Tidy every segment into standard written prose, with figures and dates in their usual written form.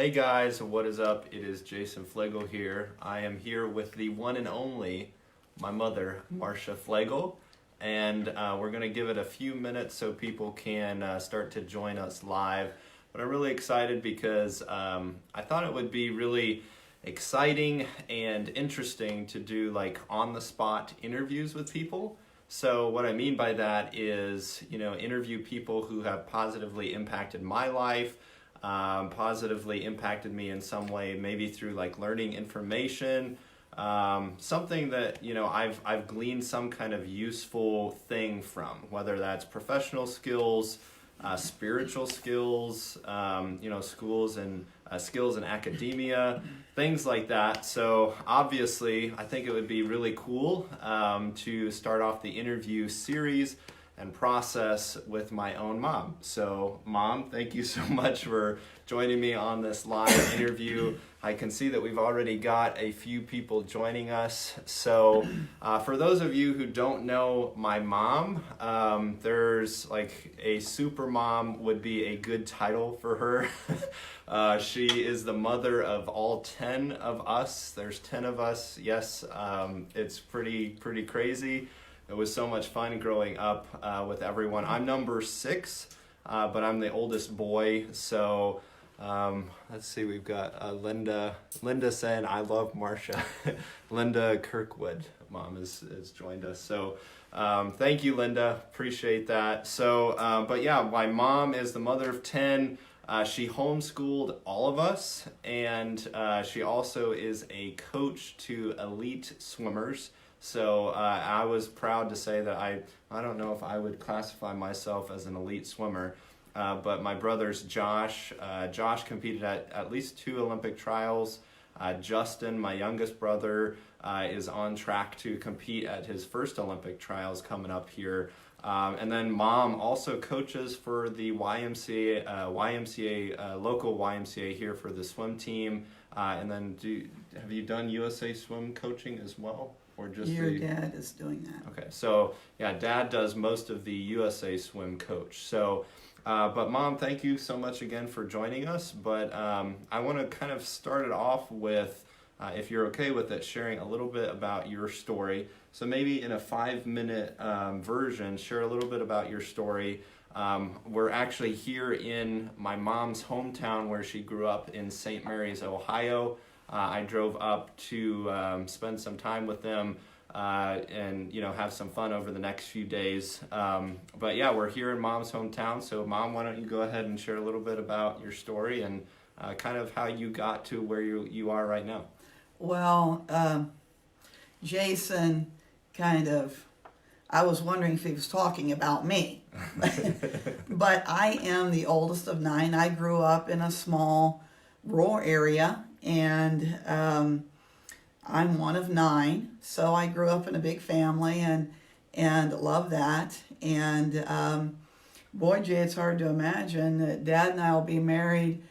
Hey guys, what is up? It is Jason Fleagle here. I am here with the one and only, my mother, Marcia Fleagle, and we're going to give it a few minutes so people can start to join us live. But I'm really excited because I thought it would be really exciting and interesting to do like on-the-spot interviews with people. So what I mean by that is, interview people who have positively impacted my life, positively impacted me in some way, maybe through like learning information, something that I've gleaned some kind of useful thing from, whether that's professional skills, spiritual skills, skills in academia, things like that. So obviously, I think it would be really cool to start off the interview series and process with my own mom. So Mom, thank you so much for joining me on this live interview. I can see that we've already got a few people joining us. So for those of you who don't know my mom, there's like a super mom would be a good title for her. She is the mother of all 10 of us. There's 10 of us. Yes, it's pretty crazy. It was so much fun growing up with everyone. I'm number 6, but I'm the oldest boy. So let's see, we've got Linda saying, I love Marcia. Linda Kirkwood, Mom, has joined us. So thank you, Linda. Appreciate that. So, but yeah, my mom is the mother of 10. She homeschooled all of us, and she also is a coach to elite swimmers. So I was proud to say that I don't know if I would classify myself as an elite swimmer, but my brothers Josh competed at least 2 Olympic trials. Justin, my youngest brother, is on track to compete at his first Olympic trials coming up here. And then Mom also coaches for the YMCA, local YMCA here for the swim team. And then have you done USA swim coaching as well? Or just Your dad is doing that. Okay, so yeah, Dad does most of the USA swim coach. So, but Mom, thank you so much again for joining us. But I want to kind of start it off with, if you're okay with it, sharing a little bit about your story. So maybe in a 5-minute version, share a little bit about your story. We're actually here in my mom's hometown where she grew up in St. Mary's, Ohio. I drove up to spend some time with them and have some fun over the next few days. But yeah, we're here in Mom's hometown. So Mom, why don't you go ahead and share a little bit about your story and kind of how you got to where you are right now. Well, Jason I was wondering if he was talking about me. But I am the oldest of 9. I grew up in a small rural area, and I'm one of 9. So I grew up in a big family and love that. And boy, Jay, it's hard to imagine that Dad and I will be married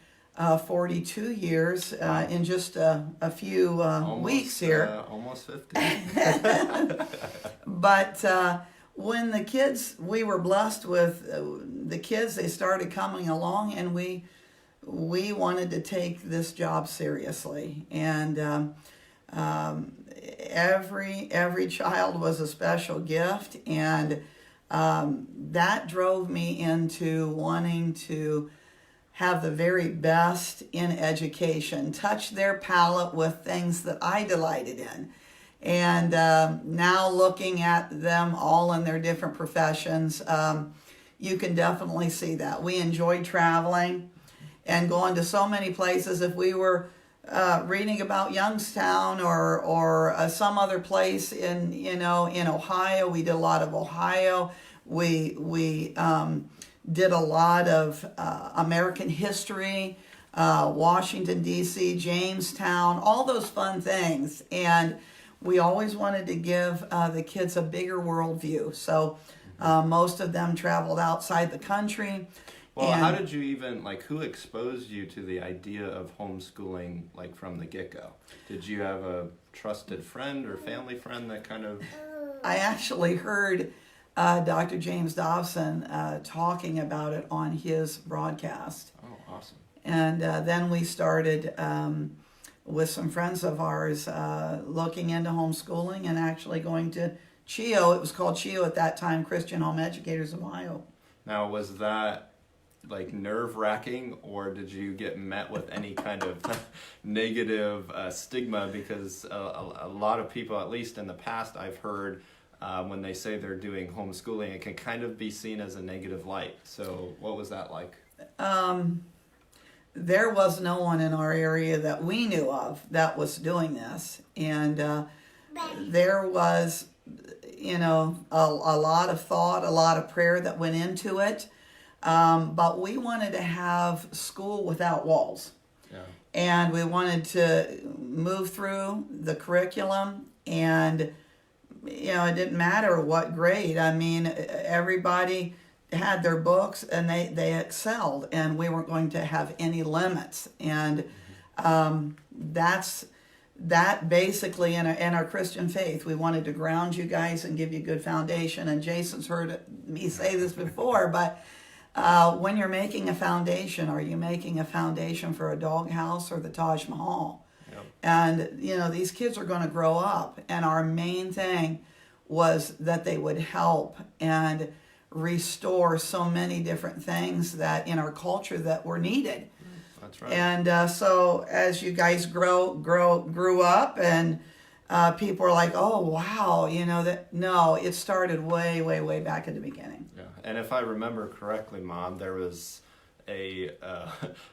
42 years in just a few weeks here. Almost 50. But when the kids, we were blessed with the kids, they started coming along, and we wanted to take this job seriously. And every child was a special gift, and that drove me into wanting to have the very best in education, touch their palate with things that I delighted in. And now looking at them all in their different professions, you can definitely see that. We enjoyed traveling and going to so many places. If we were reading about Youngstown or some other place in Ohio, we did a lot of Ohio. We did a lot of American history, Washington, D.C., Jamestown, all those fun things. And we always wanted to give the kids a bigger worldview. So most of them traveled outside the country. Well, how did you even, who exposed you to the idea of homeschooling, from the get-go? Did you have a trusted friend or family friend that kind of... I actually heard Dr. James Dobson talking about it on his broadcast. Oh, awesome. And then we started with some friends of ours looking into homeschooling and actually going to CHIO. It was called CHIO at that time, Christian Home Educators of Ohio. Now, was that like nerve-wracking, or did you get met with any kind of negative stigma? Because a lot of people, at least in the past, I've heard when they say they're doing homeschooling, it can kind of be seen as a negative light. So what was that like? There was no one in our area that we knew of that was doing this. And there was, a lot of thought, a lot of prayer that went into it. But we wanted to have school without walls. Yeah. And we wanted to move through the curriculum, and, it didn't matter what grade. I mean, everybody had their books and they excelled, and we weren't going to have any limits. And that basically in our Christian faith. We wanted to ground you guys and give you a good foundation. And Jason's heard me say this before, but when you're making a foundation, are you making a foundation for a doghouse or the Taj Mahal? Yep. And, these kids are going to grow up. And our main thing was that they would help and restore so many different things that in our culture that were needed. That's right. And so as you guys grew up, and people are like, oh, wow, it started way, way, way back at the beginning. Yeah, and if I remember correctly, Mom, there was a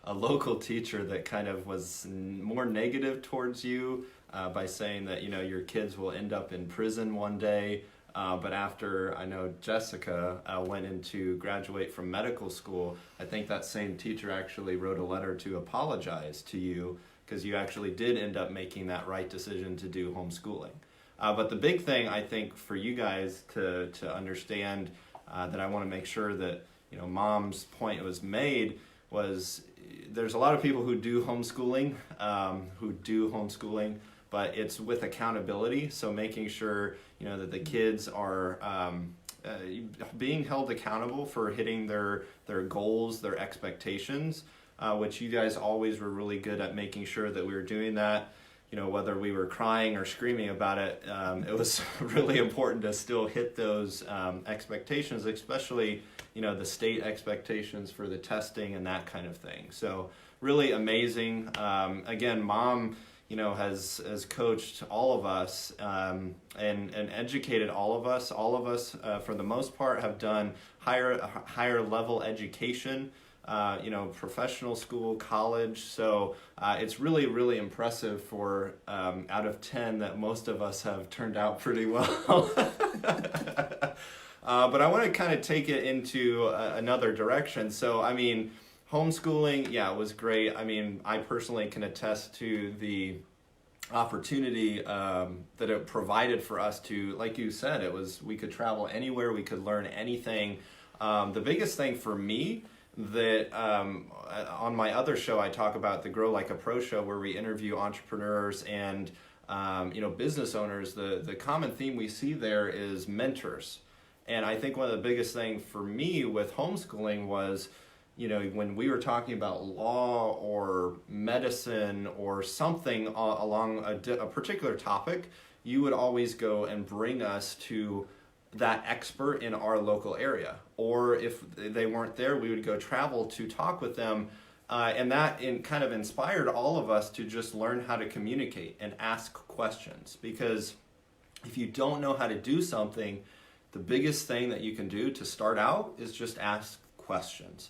local teacher that kind of was more negative towards you by saying that, your kids will end up in prison one day. But after I know Jessica went in to graduate from medical school, I think that same teacher actually wrote a letter to apologize to you because you actually did end up making that right decision to do homeschooling. But the big thing I think for you guys to understand that I want to make sure that Mom's point was made was there's a lot of people who do homeschooling, but it's with accountability. So making sure that the kids are being held accountable for hitting their goals, their expectations, which you guys always were really good at making sure that we were doing that. Whether we were crying or screaming about it, it was really important to still hit those expectations, especially the state expectations for the testing and that kind of thing. So really amazing. Again, Mom has coached all of us and educated all of us. All of us, for the most part, have done higher level education, professional school, college. So it's really, really impressive for out of 10 that most of us have turned out pretty well. But I want to kind of take it into another direction. So, homeschooling, yeah, it was great. I personally can attest to the opportunity that it provided for us to, like you said, we could travel anywhere, we could learn anything. The biggest thing for me that on my other show I talk about, the Grow Like a Pro show, where we interview entrepreneurs and business owners. The common theme we see there is mentors. And I think one of the biggest things for me with homeschooling was, when we were talking about law or medicine or something along a particular topic, you would always go and bring us to that expert in our local area. Or if they weren't there, we would go travel to talk with them. And that kind of inspired all of us to just learn how to communicate and ask questions. Because if you don't know how to do something, the biggest thing that you can do to start out is just ask questions.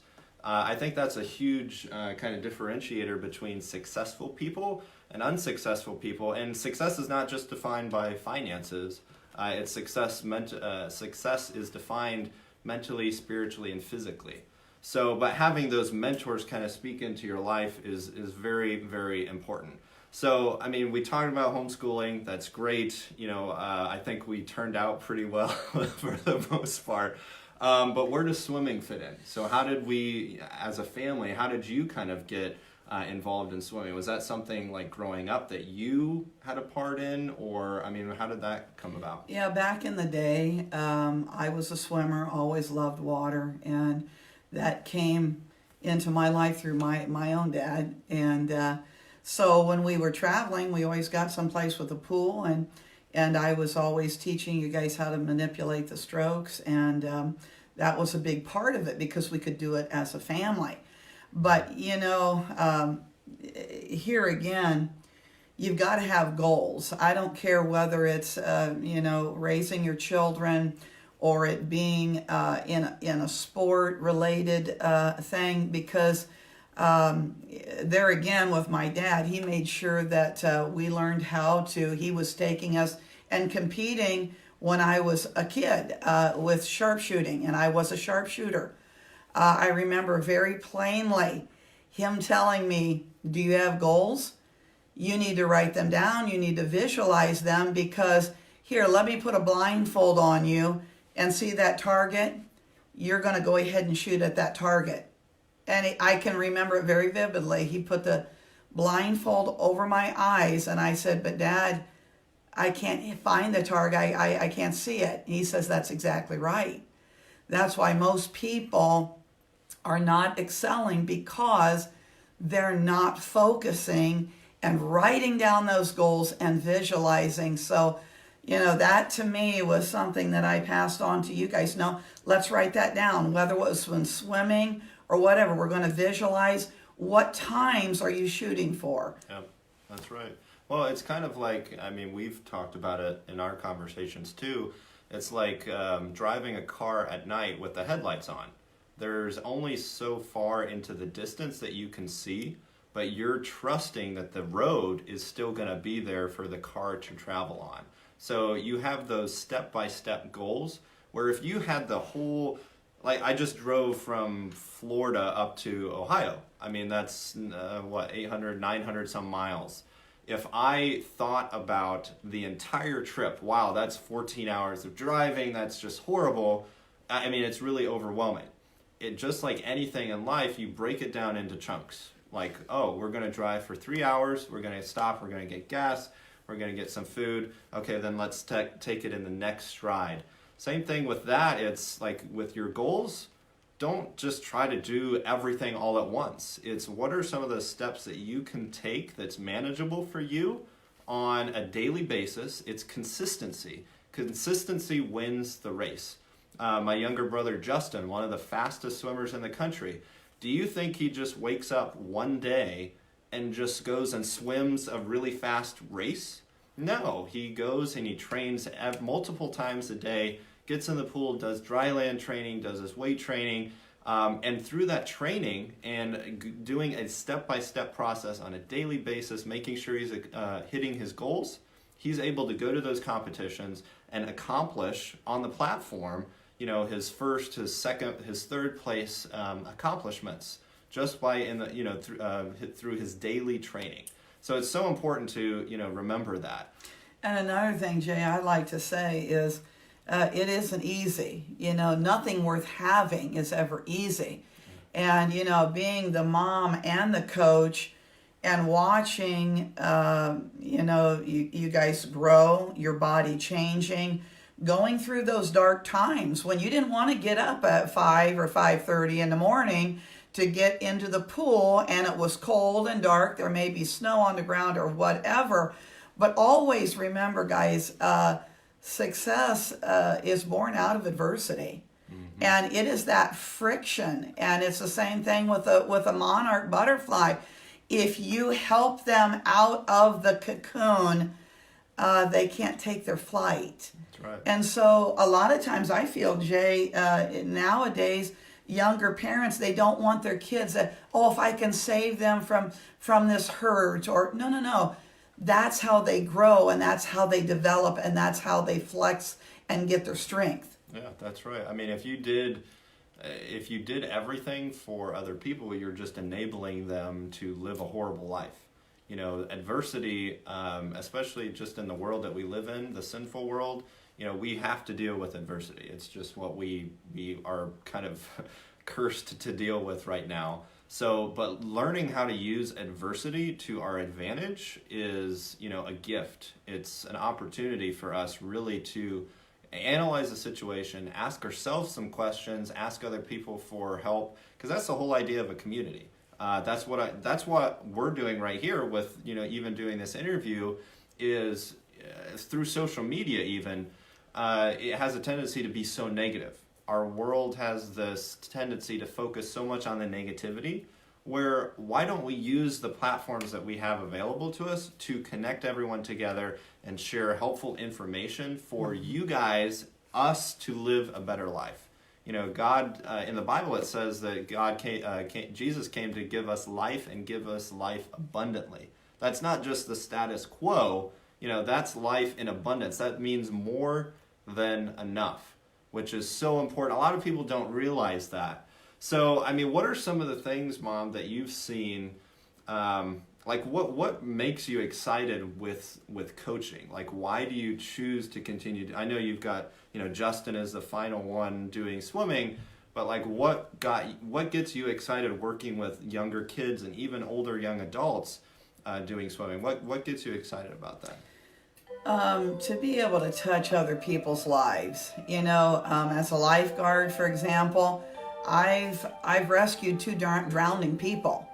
I think that's a huge kind of differentiator between successful people and unsuccessful people. And success is not just defined by finances. It's success is defined mentally, spiritually, and physically. So, but having those mentors kind of speak into your life is very, very important. So, we talked about homeschooling. That's great. I think we turned out pretty well for the most part. But where does swimming fit in? So how did we, as a family, how did you kind of get involved in swimming? Was that something like growing up that you had a part in, or how did that come about? Yeah, back in the day, I was a swimmer, always loved water, and that came into my life through my own dad. And so when we were traveling, we always got someplace with a pool, and I was always teaching you guys how to manipulate the strokes, and that was a big part of it because we could do it as a family. But here again, you've got to have goals. I don't care whether it's raising your children or it being in a sport related thing, because there again with my dad, he made sure that we learned how to. He was taking us and competing when I was a kid with sharpshooting, and I was a sharpshooter. I remember very plainly him telling me, "Do you have goals? You need to write them down. You need to visualize them, because here, let me put a blindfold on you and see that target. You're going to go ahead and shoot at that target." And I can remember it very vividly. He put the blindfold over my eyes, and I said, "But Dad, I can't find the target. I can't see it." He says, "That's exactly right. That's why most people are not excelling, because they're not focusing and writing down those goals and visualizing." So, that to me was something that I passed on to you guys. No, let's write that down. Whether it was when swimming or whatever, we're going to visualize what times are you shooting for. Yeah, that's right. Well, it's kind of like, we've talked about it in our conversations too. It's like driving a car at night with the headlights on. There's only so far into the distance that you can see, but you're trusting that the road is still going to be there for the car to travel on. So you have those step-by-step goals, where if you had the whole, like I just drove from Florida up to Ohio. That's 800, 900 some miles. If I thought about the entire trip, wow, that's 14 hours of driving, that's just horrible. It's really overwhelming. It just like anything in life, you break it down into chunks. Like, oh, we're going to drive for 3 hours, we're going to stop, we're going to get gas, we're going to get some food. Okay, then let's take it in the next stride. Same thing with that. It's like with your goals, don't just try to do everything all at once. It's what are some of the steps that you can take that's manageable for you on a daily basis. It's consistency. Consistency wins the race. My younger brother, Justin, one of the fastest swimmers in the country, do you think he just wakes up one day and just goes and swims a really fast race? No, he goes and he trains multiple times a day, gets in the pool, does dry land training, does his weight training, and through that training and doing a step-by-step process on a daily basis, making sure he's hitting his goals, he's able to go to those competitions and accomplish on the platform, his first, his second, his third place accomplishments just by through his daily training. So it's so important to remember that. And another thing, Jay, I like to say is it isn't easy. Nothing worth having is ever easy. And being the mom and the coach and watching you guys grow, your body changing, going through those dark times when you didn't want to get up at 5 or 5:30 in the morning to get into the pool, and it was cold and dark, there may be snow on the ground or whatever. But always remember, guys, success is born out of adversity. Mm-hmm. And it is that friction. And it's the same thing with a monarch butterfly. If you help them out of the cocoon, they can't take their flight. That's right. And so a lot of times I feel, Jay, nowadays, younger parents, they don't want their kids that, if I can save them from this hurt, or no. That's how they grow, and that's how they develop, and that's how they flex and get their strength. Yeah, that's right. If you did everything for other people, you're just enabling them to live a horrible life. Adversity, especially just in the world that we live in, the sinful world, we have to deal with adversity. It's just what we are kind of cursed to deal with right now. So, but learning how to use adversity to our advantage is, a gift. It's an opportunity for us really to analyze the situation, ask ourselves some questions, ask other people for help, because that's the whole idea of a community. That's what we're doing right here with, even doing this interview is through social media even, it has a tendency to be so negative. Our world has this tendency to focus so much on the negativity, where why don't we use the platforms that we have available to us to connect everyone together and share helpful information for you guys, us to live a better life. God, in the Bible it says that Jesus came to give us life and give us life abundantly. That's not just the status quo, that's life in abundance. That means more than enough, which is so important. A lot of people don't realize that. So, what are some of the things, Mom, that you've seen, what makes you excited with coaching? Like, why do you choose to continue? I know you've got, Justin is the final one doing swimming, but what gets you excited working with younger kids and even older young adults doing swimming? What gets you excited about that? To be able to touch other people's lives, as a lifeguard, for example, I've rescued 2 drowning people,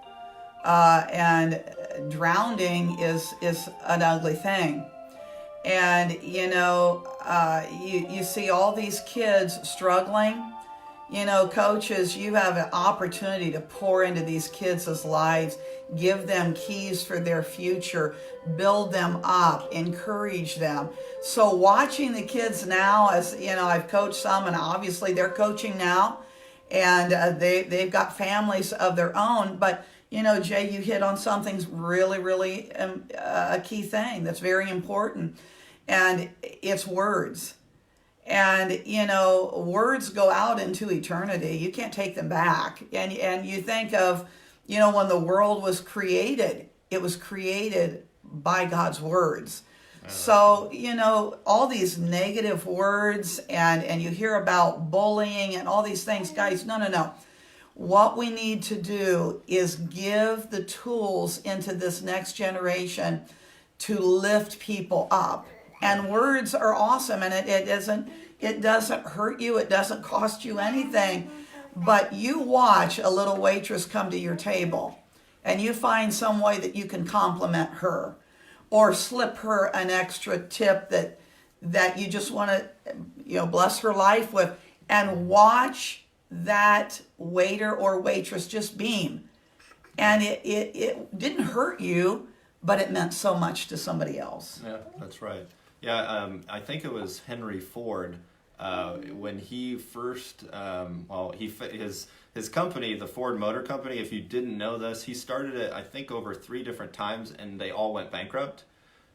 and drowning is an ugly thing. And you see all these kids struggling. Coaches, you have an opportunity to pour into these kids' lives, give them keys for their future, build them up, encourage them. So watching the kids now, as I've coached some, and obviously they're coaching now, and they've got families of their own. But Jay, you hit on something really, really a key thing that's very important, and it's words. And words go out into eternity. You can't take them back. And you think of when the world was created, it was created by God's words. So, all these negative words and you hear about bullying and all these things, guys, no. What we need to do is give the tools into this next generation to lift people up. And words are awesome, and it doesn't hurt you, it doesn't cost you anything. But you watch a little waitress come to your table and you find some way that you can compliment her, or slip her an extra tip that you just want to bless her life with, and watch that waiter or waitress just beam. And it didn't hurt you, but it meant so much to somebody else. Yeah, that's right. Yeah, I think it was Henry Ford, when he first, his company, the Ford Motor Company, if you didn't know this, he started it, I think, over 3 different times, and they all went bankrupt.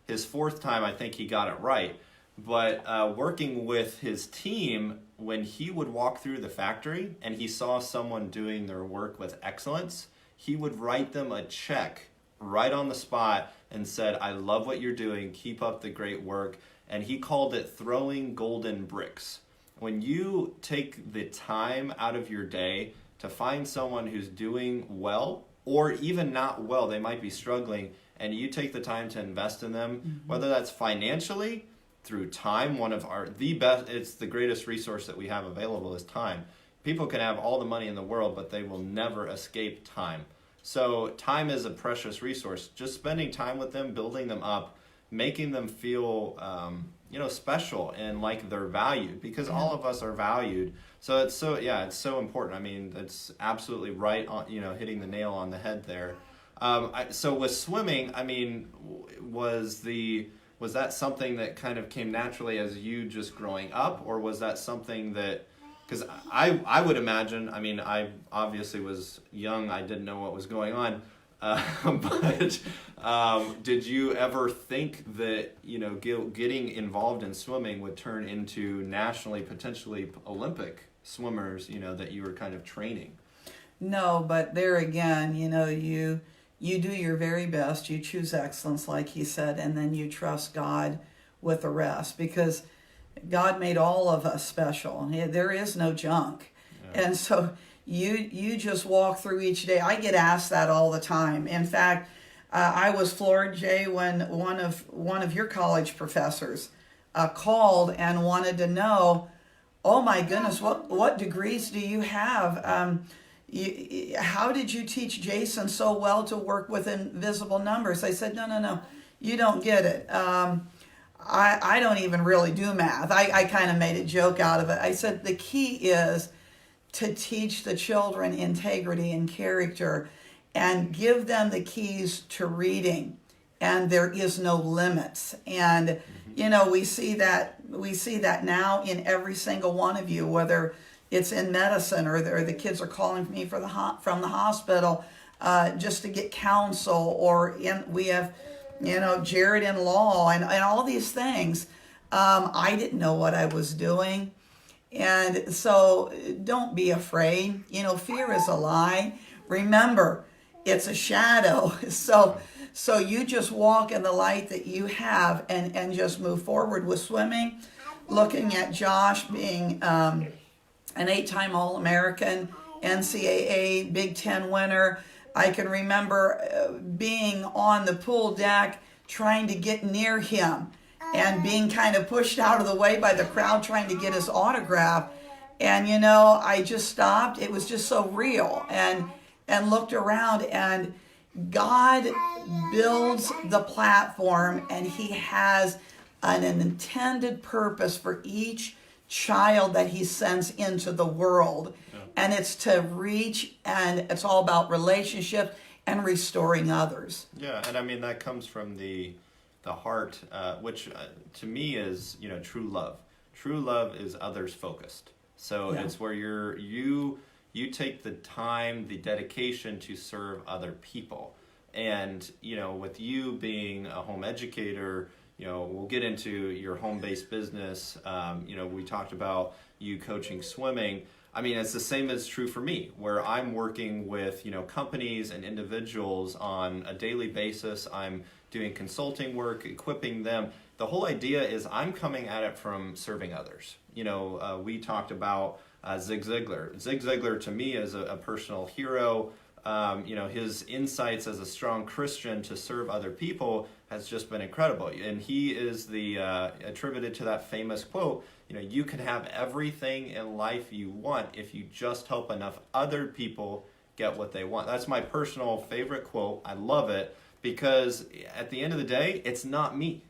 His 4th time, I think he got it right. But working with his team, when he would walk through the factory and he saw someone doing their work with excellence, he would write them a check right on the spot and said, "I love what you're doing, keep up the great work." And he called it throwing golden bricks. When you take the time out of your day to find someone who's doing well, or even not well, they might be struggling, and you take the time to invest in them, whether that's financially, through time, it's the greatest resource that we have available is time. People can have all the money in the world, but they will never escape time. So time is a precious resource. Just spending time with them, building them up, making them feel special and like they're valued, because all of us are valued. So it's so important. That's absolutely right on, hitting the nail on the head there. So with swimming, was that something that kind of came naturally as you just growing up, or was that something that, because I would imagine, I obviously was young, I didn't know what was going on, but did you ever think that, getting involved in swimming would turn into nationally, potentially Olympic swimmers, that you were kind of training? No, but there again, you do your very best, you choose excellence, like he said, and then you trust God with the rest, because God made all of us special. There is no junk. Yeah. And so you just walk through each day. I get asked that all the time. In fact, I was floored, Jay, when one of your college professors called and wanted to know, oh my goodness, what degrees do you have? How did you teach Jason so well to work with invisible numbers? I said, no, you don't get it. I don't even really do math. I kind of made a joke out of it. I said, the key is to teach the children integrity and character and give them the keys to reading. And there is no limits. And, we see that now in every single one of you, whether it's in medicine or the kids are calling me from the hospital just to get counsel, or we have, Jared in law and all these things. I didn't know what I was doing. And so don't be afraid. Fear is a lie. Remember, it's a shadow. So you just walk in the light that you have and just move forward with swimming. Looking at Josh being an 8-time All-American, NCAA Big Ten winner. I can remember being on the pool deck trying to get near him and being kind of pushed out of the way by the crowd trying to get his autograph. And, I just stopped. It was just so real and looked around, and God builds the platform, and he has an intended purpose for each child that he sends into the world. Yeah. And it's to reach, and it's all about relationship and restoring others. Yeah, and I mean, that comes from the heart, which to me is, true love. True love is others focused. So it's where you take the time, the dedication to serve other people. And, with you being a home educator, we'll get into your home-based business. We talked about you coaching swimming. I mean, it's the same as true for me, where I'm working with, companies and individuals on a daily basis. I'm doing consulting work, equipping them. The whole idea is I'm coming at it from serving others. We talked about Zig Ziglar. Zig Ziglar, to me, is a personal hero. His insights as a strong Christian to serve other people has just been incredible. And he is attributed to that famous quote, you can have everything in life you want if you just help enough other people get what they want. That's my personal favorite quote. I love it because at the end of the day, it's not me.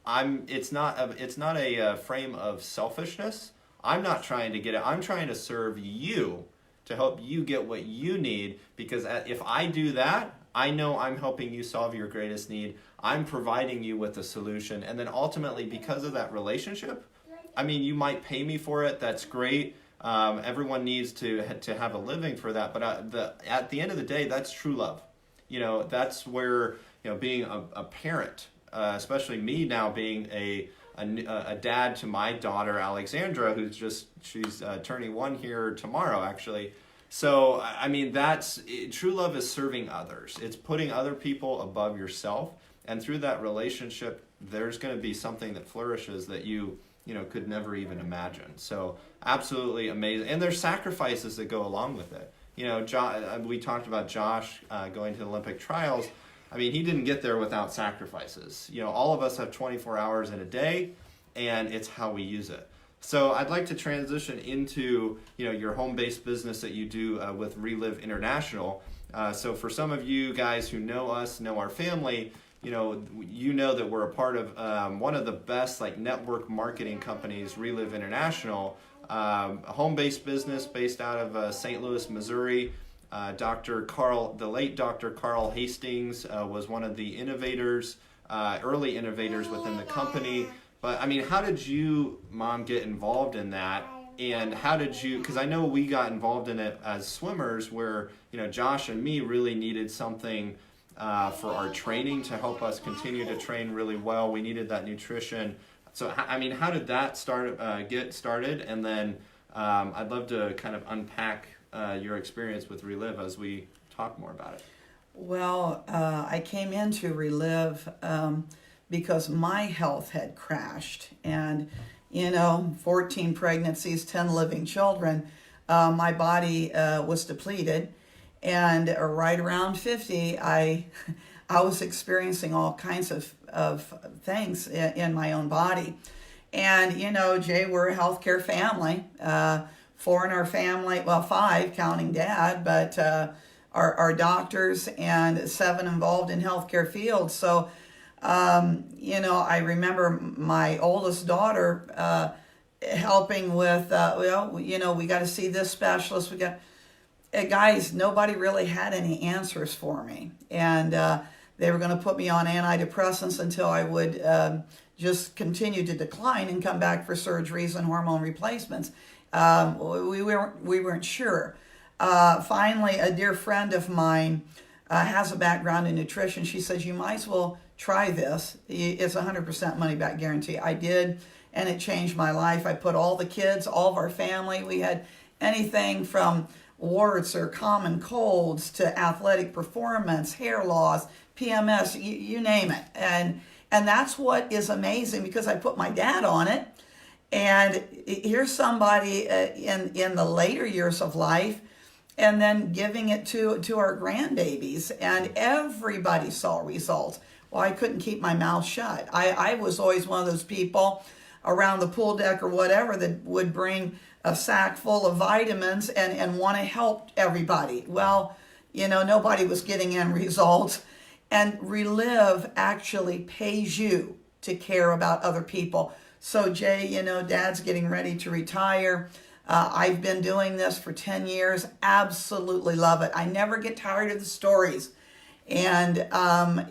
It's not a frame of selfishness. I'm not trying to get it. I'm trying to serve you, to help you get what you need, because if I do that, I know I'm helping you solve your greatest need. I'm providing you with a solution. And then ultimately, because of that relationship, I mean, you might pay me for it. That's great. Everyone needs to have a living for that. But at the end of the day, that's true love. That's where, being a parent, especially me now being a dad to my daughter, Alexandra, she's turning 1 here tomorrow, actually. So, I mean, true love is serving others. It's putting other people above yourself. And through that relationship, there's going to be something that flourishes that you could never even imagine. So, absolutely amazing. And there's sacrifices that go along with it. We talked about Josh going to the Olympic trials. I mean, he didn't get there without sacrifices. All of us have 24 hours in a day, and it's how we use it. So I'd like to transition into, your home-based business that you do with Reliv International. So for some of you guys who know us, know our family, you know that we're a part of one of the best network marketing companies, Reliv International, a home-based business based out of St. Louis, Missouri. The late Dr. Carl Hastings was one of the innovators, early innovators within the company. But I mean, how did you, Mom, get involved in that? And how did you, because I know we got involved in it as swimmers where, Josh and me really needed something for our training to help us continue to train really well. We needed that nutrition. So, I mean, how did that get started? And then I'd love to kind of unpack your experience with Reliv as we talk more about it. Well, I came into Reliv because my health had crashed, and 14 pregnancies, 10 living children, my body was depleted, and right around 50 I was experiencing all kinds of things in my own body. And, you know, Jay, we're a healthcare family. 4 in our family, well, 5 counting Dad, but are doctors and 7 involved in healthcare fields. So, you know, I remember my oldest daughter helping with, well, you know, we got to see this specialist. We got, guys, nobody really had any answers for me. And they were going to put me on antidepressants until I would just continue to decline and come back for surgeries and hormone replacements. We weren't sure. Finally, a dear friend of mine has a background in nutrition. She says, you might as well try this. It's 100% money back guarantee. I did, and it changed my life. I put all the kids, all of our family, we had anything from warts or common colds to athletic performance, hair loss, PMS, you name it. And that's what is amazing, because I put my dad on it. And here's somebody in the later years of life, and then giving it to our grandbabies, and everybody saw results. Well, I couldn't keep my mouth shut. I was always one of those people around the pool deck or whatever that would bring a sack full of vitamins and want to help everybody. Well, you know, nobody was getting end results. And Reliv actually pays you to care about other people. So Jay, you know, Dad's getting ready to retire. I've been doing this for 10 years. Absolutely love it. I never get tired of the stories. And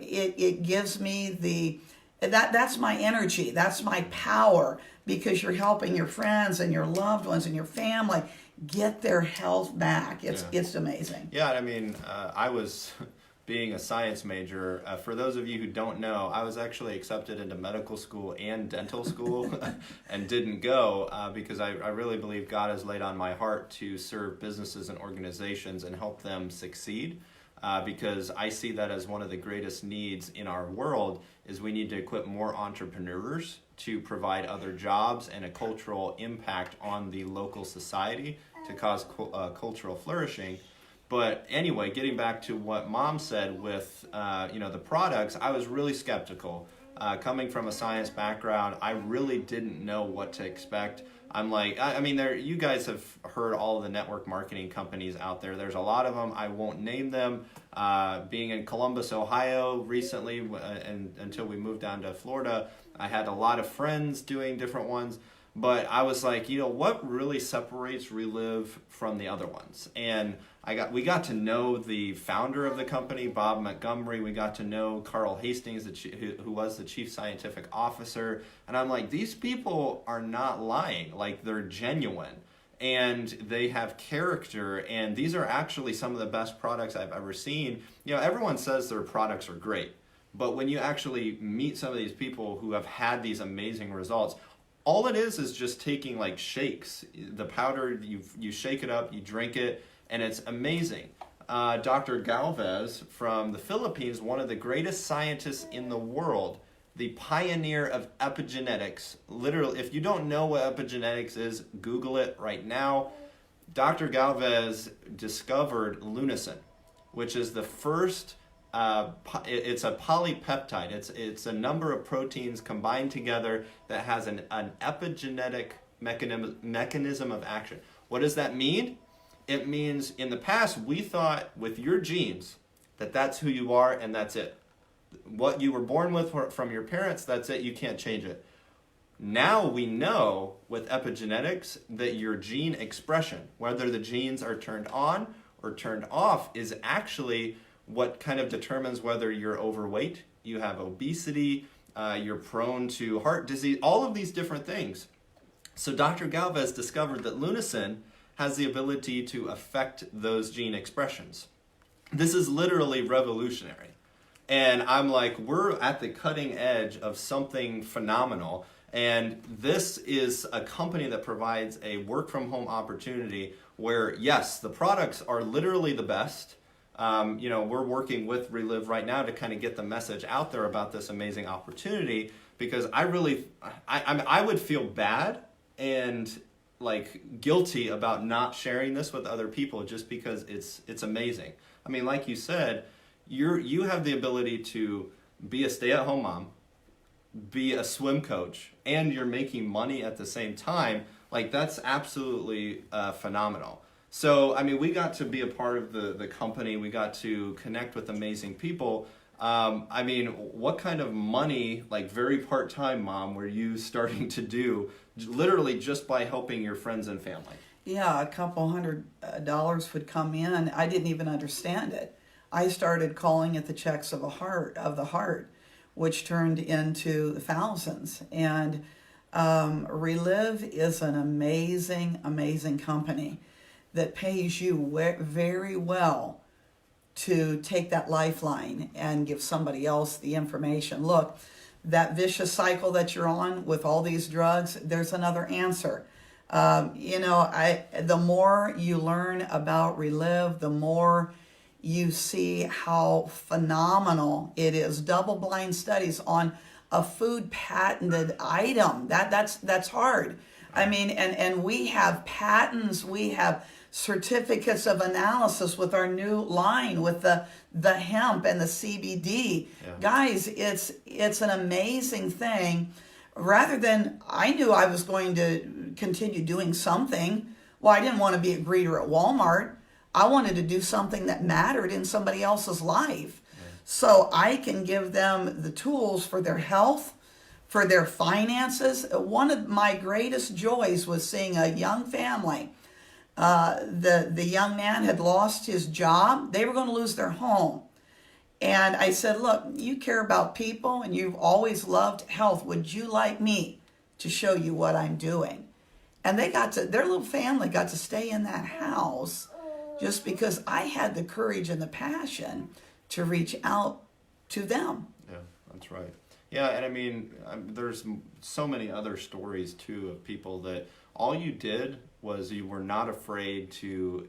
it gives me that's my energy. That's my power, because you're helping your friends and your loved ones and your family get their health back. It's amazing. Yeah, I mean, I was... being a science major, for those of you who don't know, I was actually accepted into medical school and dental school and didn't go because I really believe God has laid on my heart to serve businesses and organizations and help them succeed, because I see that as one of the greatest needs in our world is we need to equip more entrepreneurs to provide other jobs and a cultural impact on the local society to cause cultural flourishing. But anyway, getting back to what Mom said with you know, the products, I was really skeptical. Coming from a science background, I really didn't know what to expect. I'm like, I mean, you guys have heard all of the network marketing companies out there. There's a lot of them. I won't name them. Being in Columbus, Ohio recently, and until we moved down to Florida, I had a lot of friends doing different ones. But I was like, you know, what really separates Reliv from the other ones? And we got to know the founder of the company, Bob Montgomery. We got to know Carl Hastings, who was the chief scientific officer. And I'm like, these people are not lying. Like, they're genuine. And they have character. And these are actually some of the best products I've ever seen. You know, everyone says their products are great. But when you actually meet some of these people who have had these amazing results, all it is just taking like shakes. The powder, you shake it up, you drink it, and it's amazing. Dr. Galvez from the Philippines, one of the greatest scientists in the world, the pioneer of epigenetics. Literally, if you don't know what epigenetics is, Google it right now. Dr. Galvez discovered lunasin, which is the first it's a polypeptide. It's a number of proteins combined together that has an epigenetic mechanism of action. What does that mean? It means in the past we thought with your genes that's who you are and that's it. What you were born with from your parents, that's it. You can't change it. Now we know with epigenetics that your gene expression, whether the genes are turned on or turned off, is actually what kind of determines whether you're overweight, you have obesity, you're prone to heart disease, all of these different things. So Dr. Galvez discovered that lunasin has the ability to affect those gene expressions. This is literally revolutionary. And I'm like, we're at the cutting edge of something phenomenal. And this is a company that provides a work from home opportunity where, yes, the products are literally the best. You know, we're working with Reliv right now to kind of get the message out there about this amazing opportunity, because I would feel bad and like guilty about not sharing this with other people just because it's amazing. I mean, like you said, you have the ability to be a stay-at-home mom, be a swim coach and you're making money at the same time, like that's absolutely phenomenal. So, I mean, we got to be a part of the company. We got to connect with amazing people. I mean, what kind of money, like very part-time, Mom, were you starting to do literally just by helping your friends and family? Yeah, a couple $100 would come in. I didn't even understand it. I started calling it the checks of the heart, which turned into thousands. And Reliv is an amazing, amazing company that pays you very well to take that lifeline and give somebody else the information. Look, that vicious cycle that you're on with all these drugs, there's another answer. The more you learn about Reliv, the more you see how phenomenal it is. Double-blind studies on a food patented item. That's hard. I mean, and we have patents, we have certificates of analysis with our new line with the hemp and the CBD. Yeah. Guys, it's an amazing thing. Rather than, I knew I was going to continue doing something. Well, I didn't want to be a greeter at Walmart. I wanted to do something that mattered in somebody else's life. Yeah. So I can give them the tools for their health, for their finances. One of my greatest joys was seeing a young family. The young man had lost his job. They were going to lose their home. And I said, look, you care about people and you've always loved health. Would you like me to show you what I'm doing? And their little family got to stay in that house just because I had the courage and the passion to reach out to them. Yeah, that's right. Yeah, and I mean, there's so many other stories too of people that all you did was you were not afraid to,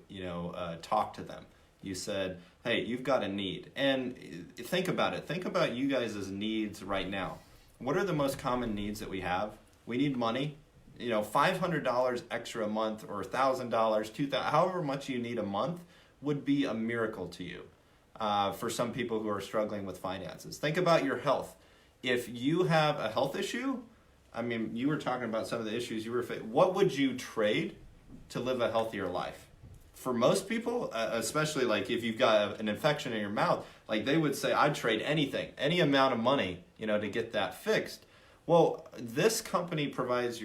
talk to them. You said, hey, you've got a need. And think about it. Think about you guys' needs right now. What are the most common needs that we have? We need money. $500 extra a month or $1,000, $2,000, however much you need a month would be a miracle to you for some people who are struggling with finances. Think about your health. If you have a health issue, I mean, you were talking about some of the issues you were facing. What would you trade to live a healthier life? For most people, especially like if you've got an infection in your mouth, like they would say, I'd trade anything, any amount of money, to get that fixed. Well, this company provides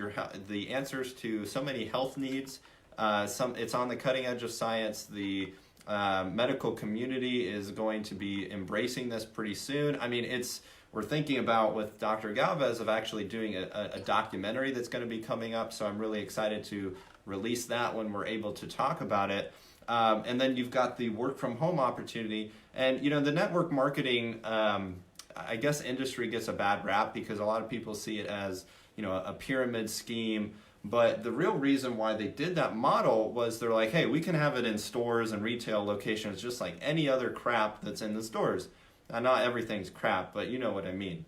the answers to so many health needs. It's on the cutting edge of science. The medical community is going to be embracing this pretty soon. I mean, we're thinking about with Dr. Galvez of actually doing a documentary that's going to be coming up. So I'm really excited to release that when we're able to talk about it. And then you've got the work from home opportunity. And, the network marketing, I guess industry gets a bad rap because a lot of people see it as, a pyramid scheme. But the real reason why they did that model was they're like, hey, we can have it in stores and retail locations just like any other crap that's in the stores. Now, not everything's crap, but you know what I mean.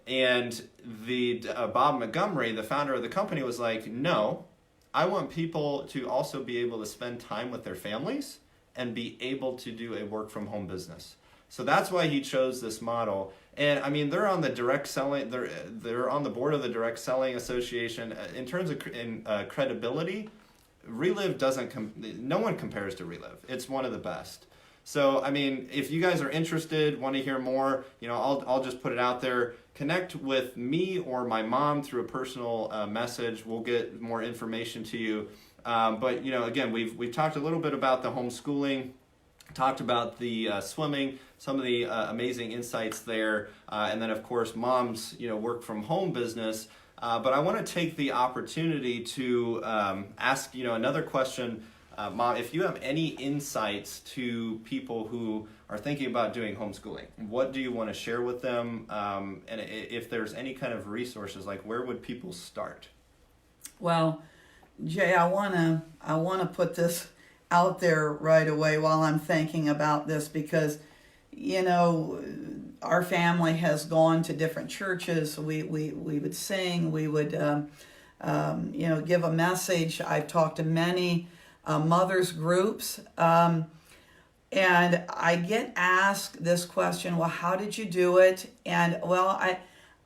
And the Bob Montgomery, the founder of the company, was like, no, I want people to also be able to spend time with their families and be able to do a work from home business. So that's why he chose this model. And I mean, they're on the direct selling, they're on the board of the Direct Selling Association. In terms of credibility, Reliv no one compares to Reliv. It's one of the best. So, I mean, if you guys are interested, want to hear more, I'll just put it out there. Connect with me or my mom through a personal message. We'll get more information to you. But, again, we've talked a little bit about the homeschooling, talked about the swimming, some of the amazing insights there. And then, of course, Mom's, work from home business. But I want to take the opportunity to ask, another question. Mom, if you have any insights to people who are thinking about doing homeschooling, what do you want to share with them? And if there's any kind of resources, like where would people start? Well, Jay, I wanna put this out there right away while I'm thinking about this because, our family has gone to different churches. We would sing, we would, give a message. I've talked to many mothers groups, and I get asked this question, well, how did you do it? And well,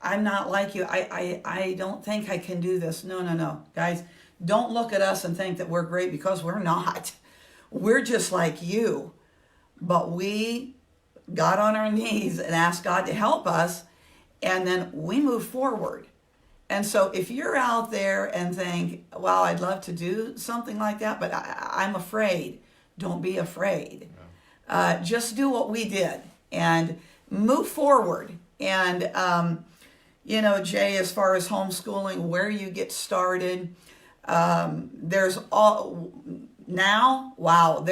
I'm not like you. I don't think I can do this. No, no, no. Guys, don't look at us and think that we're great, because we're not. We're just like you. But we got on our knees and asked God to help us, and then we move forward. And so if you're out there and think, well, I'd love to do something like that, but I'm afraid, don't be afraid. Just do what we did and move forward. And, Jay, as far as homeschooling, where you get started, there's all now, wow,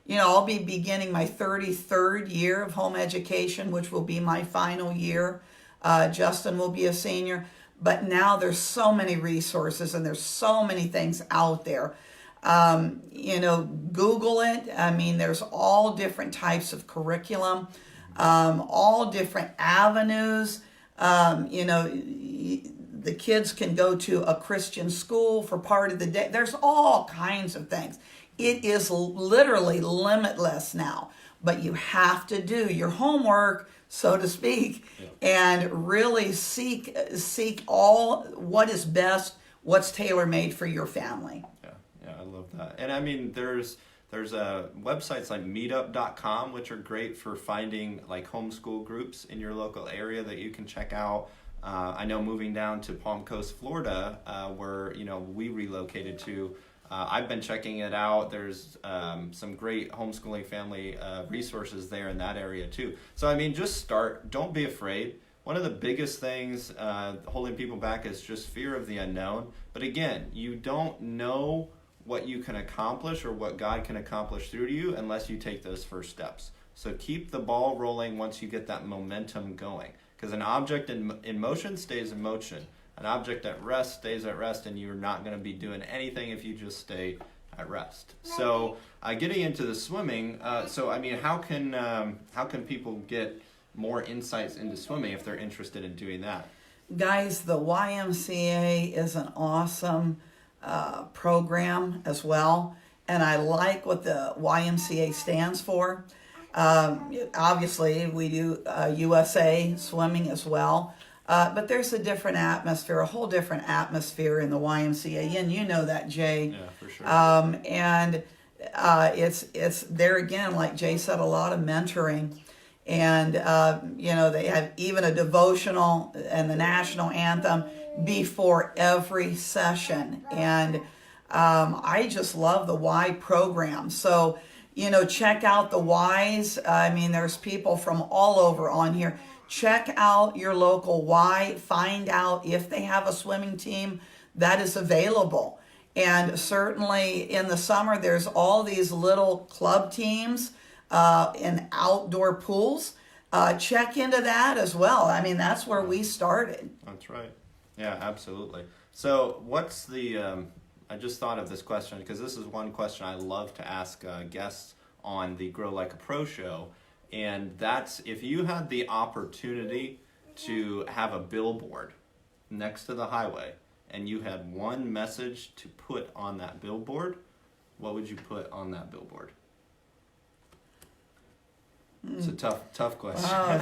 I'll be beginning my 33rd year of home education, which will be my final year. Justin will be a senior. But now there's so many resources and there's so many things out there. Google it. I mean, there's all different types of curriculum, all different avenues. The kids can go to a Christian school for part of the day. There's all kinds of things. It is literally limitless now, but you have to do your homework, so to speak, and really seek all what is best, what's tailor-made for your family. Yeah, I love that. And I mean, there's websites like meetup.com, which are great for finding like homeschool groups in your local area that you can check out. I know moving down to Palm Coast, Florida, where we relocated to, I've been checking it out. There's some great homeschooling family resources there in that area too. So I mean, just start. Don't be afraid. One of the biggest things holding people back is just fear of the unknown. But again, you don't know what you can accomplish or what God can accomplish through you unless you take those first steps. So keep the ball rolling once you get that momentum going. Because an object in motion stays in motion. An object at rest stays at rest, and you're not going to be doing anything if you just stay at rest. So getting into the swimming, how can people get more insights into swimming if they're interested in doing that? Guys, the YMCA is an awesome program as well, and I like what the YMCA stands for. Obviously, we do USA swimming as well. But there's a different atmosphere, a whole different atmosphere in the YMCA, and you know that, Jay. Yeah, for sure. And it's there again, like Jay said, a lot of mentoring, and they have even a devotional and the national anthem before every session, and I just love the Y program. So check out the Ys. I mean, there's people from all over on here. Check out your local Y, find out if they have a swimming team that is available. And certainly in the summer, there's all these little club teams in outdoor pools. Check into that as well. I mean, that's where we started. That's right. Yeah, absolutely. So what's the, I just thought of this question because this is one question I love to ask guests on the Grow Like a Pro show. And that's if you had the opportunity to have a billboard next to the highway and you had one message to put on that billboard, what would you put on that billboard? It's a tough question. Oh,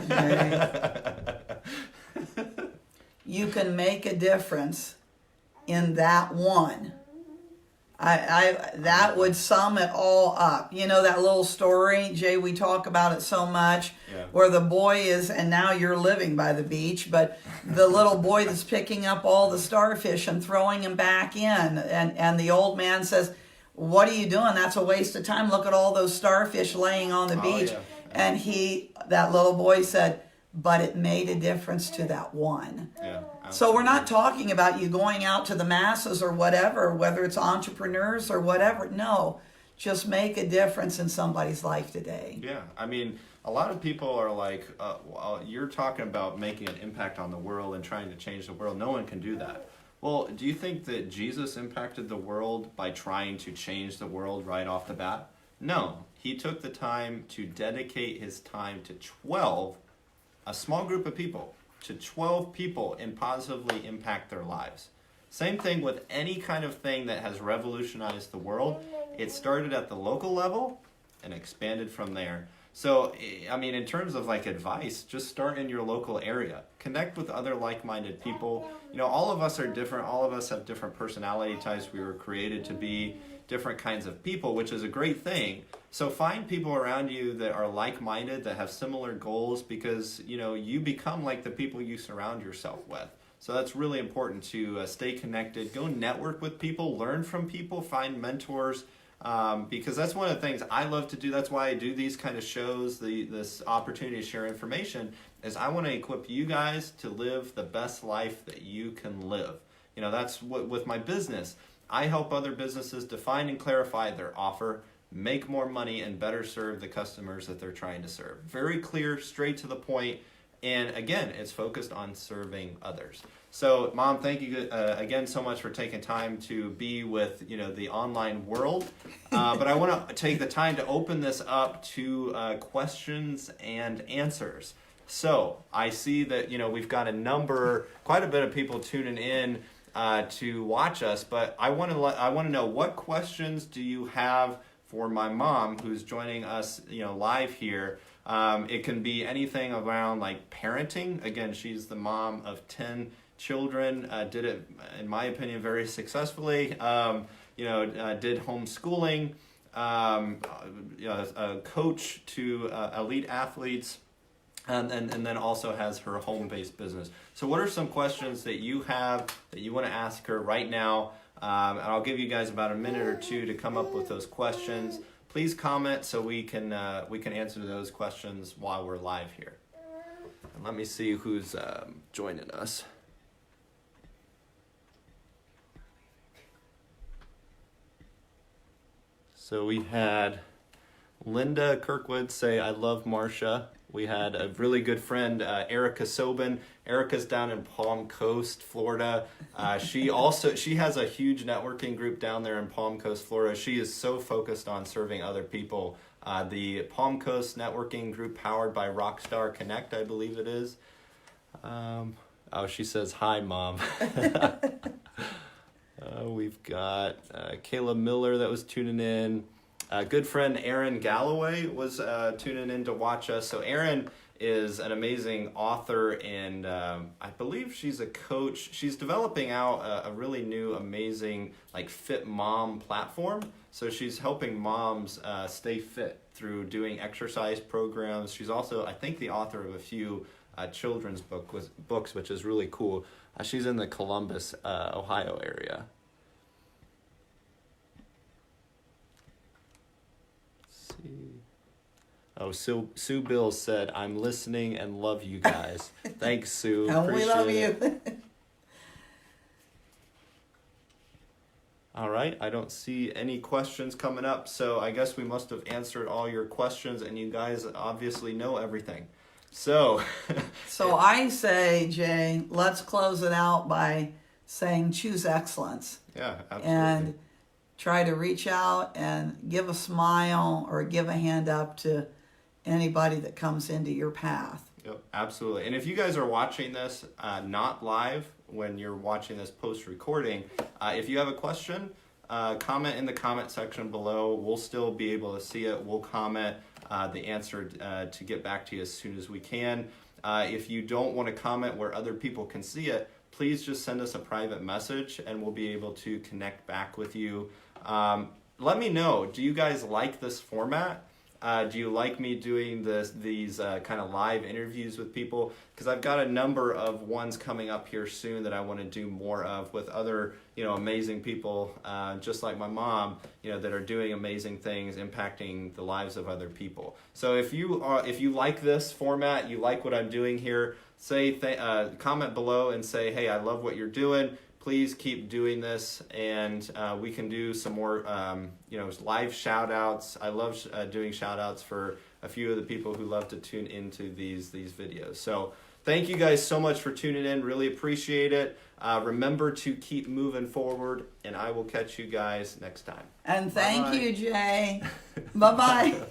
you can make a difference in that one. That would sum it all up. That little story, Jay, we talk about it so much, where the boy is, and now you're living by the beach, but the little boy that's picking up all the starfish and throwing them back in, and the old man says, what are you doing? That's a waste of time. Look at all those starfish laying on the beach. Yeah. And that little boy said, but it made a difference to that one. Yeah, so we're not talking about you going out to the masses or whatever, whether it's entrepreneurs or whatever. No, just make a difference in somebody's life today. Yeah, I mean, a lot of people are like, well, you're talking about making an impact on the world and trying to change the world. No one can do that. Well, do you think that Jesus impacted the world by trying to change the world right off the bat? No, he took the time to dedicate his time to 12, a small group of people, to 12 people and positively impact their lives. Same thing with any kind of thing that has revolutionized the world. It started at the local level and expanded from there. So, I mean, in terms of like advice, just start in your local area. Connect with other like-minded people. You know, all of us are different. All of us have different personality types. We were created to be different kinds of people, which is a great thing. So find people around you that are like-minded, that have similar goals, because, you know, you become like the people you surround yourself with. So that's really important to stay connected, go network with people, learn from people, find mentors, because that's one of the things I love to do. That's why I do these kind of shows, this opportunity to share information, is I want to equip you guys to live the best life that you can live. You know, that's what with my business. I help other businesses define and clarify their offer, make more money, and better serve the customers that they're trying to serve. Very clear, straight to the point. And again, it's focused on serving others. So, Mom, thank you again so much for taking time to be with, you know, the online world. But I want to take the time to open this up to questions and answers. So I see that, you know, we've got quite a bit of people tuning in to watch us. But I want to know, what questions do you have for my mom who's joining us, you know, live here? It can be anything around like parenting. Again, she's the mom of 10 children, did it, in my opinion, very successfully. Did homeschooling, a coach to elite athletes, and then also has her home-based business. So what are some questions that you have that you want to ask her right now? And I'll give you guys about a minute or two to come up with those questions. Please comment so we can answer those questions while we're live here. And let me see who's joining us. So we had Linda Kirkwood say, "I love Marcia." We had a really good friend, Erica Sobin. Erica's down in Palm Coast, Florida. She has a huge networking group down there in Palm Coast, Florida. She is so focused on serving other people. The Palm Coast networking group powered by Rockstar Connect, I believe it is. She says, "Hi, Mom." We've got Kayla Miller that was tuning in. Good friend Erin Galloway was tuning in to watch us. So Erin is an amazing author, and I believe she's a coach. She's developing out a really new, amazing like fit mom platform. So she's helping moms stay fit through doing exercise programs. She's also, I think, the author of a few children's books, which is really cool. She's in the Columbus, Ohio area. Oh, Sue Bill said, "I'm listening and love you guys." Thanks, Sue. And we love you. All right, I don't see any questions coming up, so I guess we must have answered all your questions, and you guys obviously know everything. So I say, Jay, let's close it out by saying choose excellence. Yeah, absolutely. And try to reach out and give a smile or give a hand up to anybody that comes into your path. Yep, absolutely. And if you guys are watching this not live, when you're watching this post-recording, if you have a question, comment in the comment section below. We'll still be able to see it. We'll comment the answer to get back to you as soon as we can. If you don't want to comment where other people can see it, please just send us a private message and we'll be able to connect back with you. Let me know, do you guys like this format? Do you like me doing these kind of live interviews with people? Because I've got a number of ones coming up here soon that I want to do more of with other, amazing people, just like my mom, that are doing amazing things, impacting the lives of other people. So if you like this format, you like what I'm doing here, comment below and say, "Hey, I love what you're doing. Please keep doing this," and we can do some more, live shout outs. I love doing shout outs for a few of the people who love to tune into these videos. So thank you guys so much for tuning in. Really appreciate it. Remember to keep moving forward, and I will catch you guys next time. And thank you, Jay. Bye-bye.